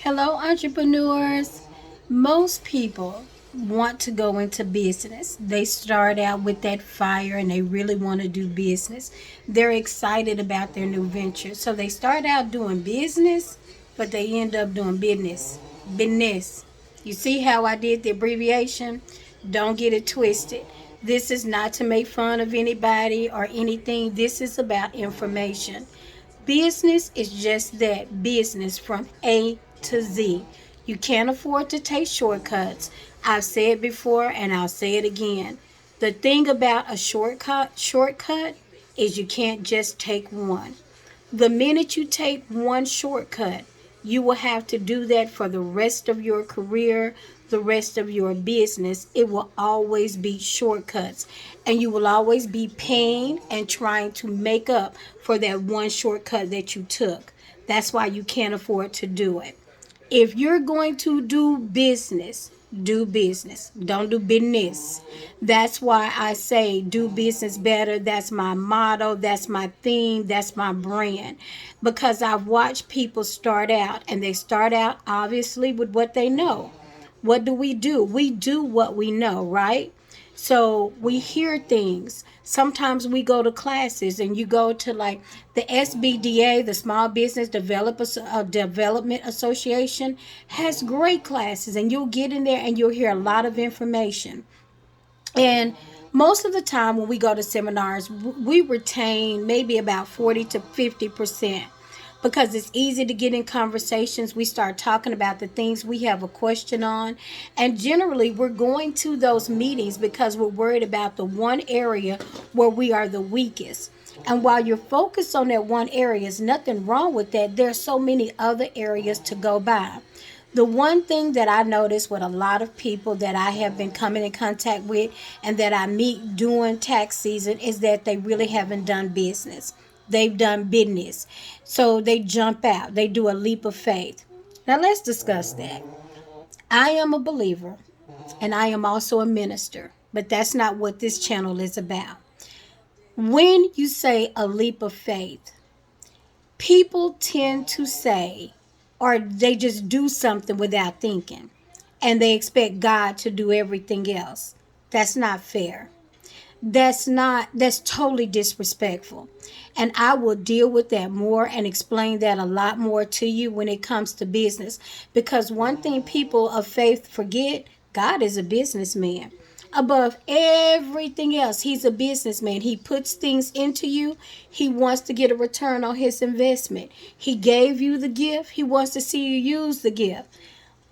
Hello, entrepreneurs. Most people want to go into business. They start out with that fire and they really want to do business. They're excited about their new venture. So they start out doing business, but they end up doing business. Business. You see how I did the abbreviation? Don't get it twisted. This is not to make fun of anybody or anything. This is about information. Business is just that, business from A to Z. You can't afford to take shortcuts. I've said before and I'll say it again. The thing about a shortcut is you can't just take one. The minute you take one shortcut, you will have to do that for the rest of your career, the rest of your business. It will always be shortcuts. And you will always be paying and trying to make up for that one shortcut that you took. That's why you can't afford to do it. If you're going to do business, do business. Don't do business. That's why I say do business better. That's my motto. That's my theme. That's my brand. Because I've watched people start out, and they start out obviously with what they know. What do? We do what we know, right? So we hear things. Sometimes we go to classes and you go to like the SBDA, the Small Business Development Association, has great classes, and you'll get in there and you'll hear a lot of information. And most of the time when we go to seminars, we retain maybe about 40 to 50% because it's easy to get in conversations. We start talking about the things we have a question on. And generally, we're going to those meetings because we're worried about the one area where we are the weakest. And while you're focused on that one area, there's nothing wrong with that. There's so many other areas to go by. The one thing that I notice with a lot of people that I have been coming in contact with and that I meet during tax season is that they really haven't done business. They've done business. So they jump out, they do a leap of faith. Now let's discuss that. I am a believer and I am also a minister, but that's not what this channel is about. When you say a leap of faith, people tend to say, or they just do something without thinking, and they expect God to do everything else. That's not fair. That's totally disrespectful. And I will deal with that more and explain that a lot more to you when it comes to business. Because one thing people of faith forget, God is a businessman. Above everything else, he's a businessman. He puts things into you. He wants to get a return on his investment. He gave you the gift. He wants to see you use the gift.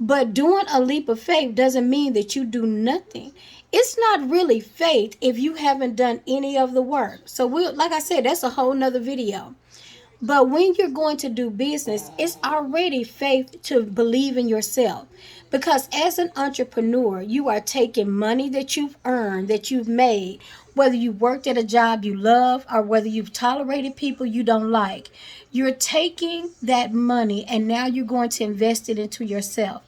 But doing a leap of faith doesn't mean that you do nothing. It's not really faith if you haven't done any of the work. So like I said, that's a whole nother video. But when you're going to do business, it's already faith to believe in yourself. Because as an entrepreneur, you are taking money that you've earned, that you've made, whether you worked at a job you love or whether you've tolerated people you don't like. You're taking that money and now you're going to invest it into yourself.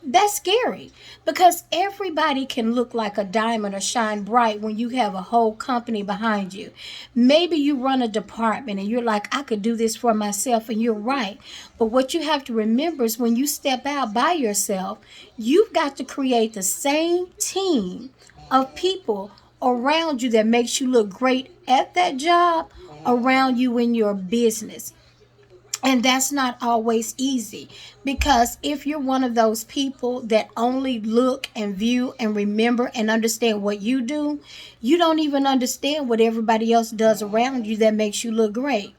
That's scary because everybody can look like a diamond or shine bright when you have a whole company behind you. Maybe you run a department and you're like, I could do this for myself, and you're right. But what you have to remember is when you step out by yourself, you've got to create the same team of people around you that makes you look great at that job around you in your business. And that's not always easy because if you're one of those people that only look and view and remember and understand what you do, you don't even understand what everybody else does around you that makes you look great.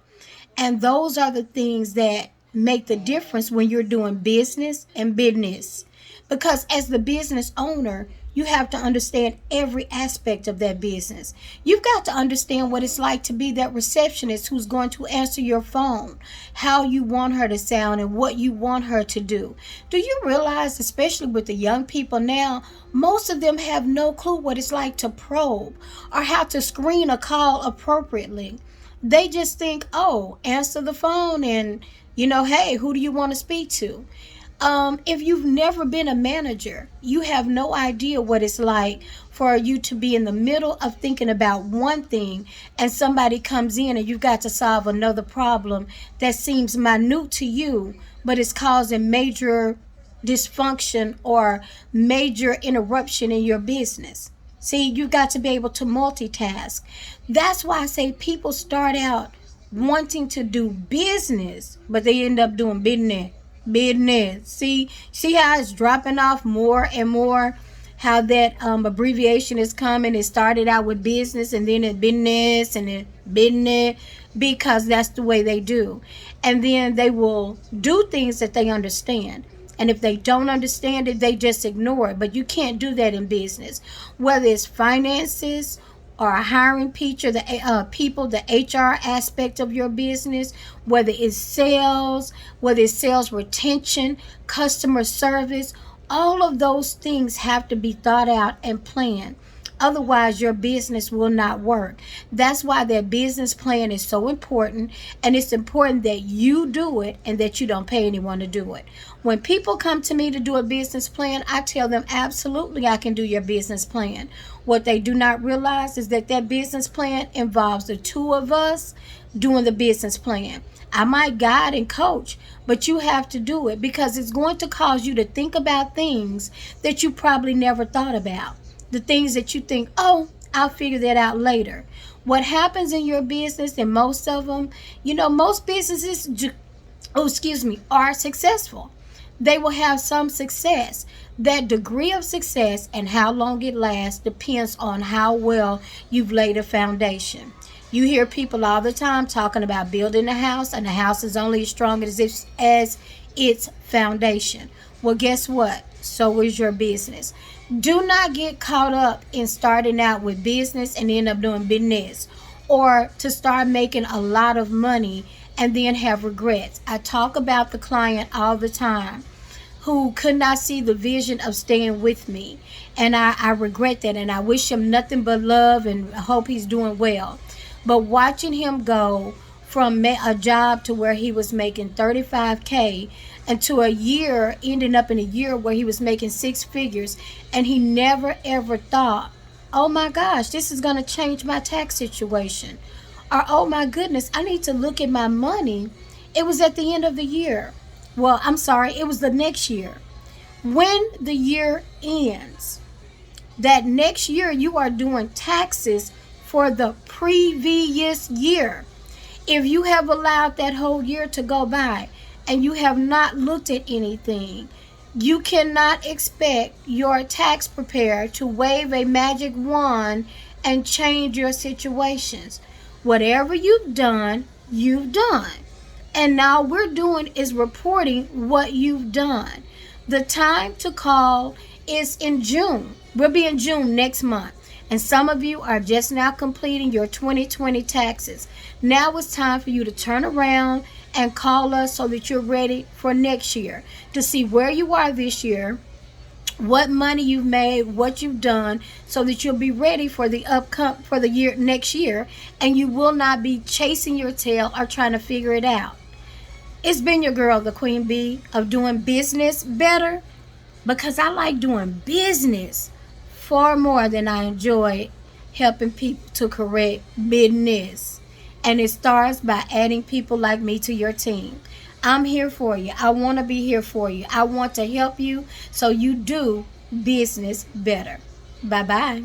And those are the things that make the difference when you're doing business and business. Because as the business owner, you have to understand every aspect of that business. You've got to understand what it's like to be that receptionist who's going to answer your phone, how you want her to sound, and what you want her to do. Do you realize, especially with the young people now, most of them have no clue what it's like to probe or how to screen a call appropriately? They just think, oh, answer the phone and, hey, who do you want to speak to? If you've never been a manager, you have no idea what it's like for you to be in the middle of thinking about one thing and somebody comes in and you've got to solve another problem that seems minute to you, but it's causing major dysfunction or major interruption in your business. See, you got to be able to multitask. That's why I say people start out wanting to do business, but they end up doing business. Business. See how it's dropping off more and more. How that abbreviation is coming. It started out with business and then it business and it business because that's the way they do. And then they will do things that they understand. And if they don't understand it, they just ignore it. But you can't do that in business. Whether it's finances or hiring people, the HR aspect of your business, whether it's sales, whether it's sales retention, customer service, all of those things have to be thought out and planned. Otherwise, your business will not work. That's why that business plan is so important. And it's important that you do it and that you don't pay anyone to do it. When people come to me to do a business plan, I tell them, absolutely, I can do your business plan. What they do not realize is that that business plan involves the two of us doing the business plan. I might guide and coach, but you have to do it because it's going to cause you to think about things that you probably never thought about. The things that you think, oh, I'll figure that out later. What happens in your business, and most of them, most businesses, are successful. They will have some success. That degree of success and how long it lasts depends on how well you've laid a foundation. You hear people all the time talking about building a house, and the house is only as strong as its foundation. Well, guess what? So is your business. Do not get caught up in starting out with business and end up doing business, or to start making a lot of money and then have regrets. I talk about the client all the time who could not see the vision of staying with me. And I regret that, and I wish him nothing but love and hope he's doing well. But watching him go from a job to where he was making 35K and to a year, ending up in a year where he was making six figures, and he never ever thought, oh my gosh, this is going to change my tax situation. Or, oh my goodness, I need to look at my money. It was at the end of the year. Well, I'm sorry, it was the next year. When the year ends, that next year you are doing taxes for the previous year. If you have allowed that whole year to go by and you have not looked at anything, you cannot expect your tax preparer to wave a magic wand and change your situations. Whatever you've done, you've done. And now we're doing is reporting what you've done. The time to call is in June. We'll be in June next month. And some of you are just now completing your 2020 taxes. Now it's time for you to turn around and call us so that you're ready for next year to see where you are this year, what money you've made, what you've done, so that you'll be ready for the year next year, and you will not be chasing your tail or trying to figure it out. It's been your girl, the Queen Bee, of doing business better, because I like doing business far more than I enjoy helping people to correct business. And it starts by adding people like me to your team. I'm here for you. I want to be here for you. I want to help you so you do business better. Bye-bye.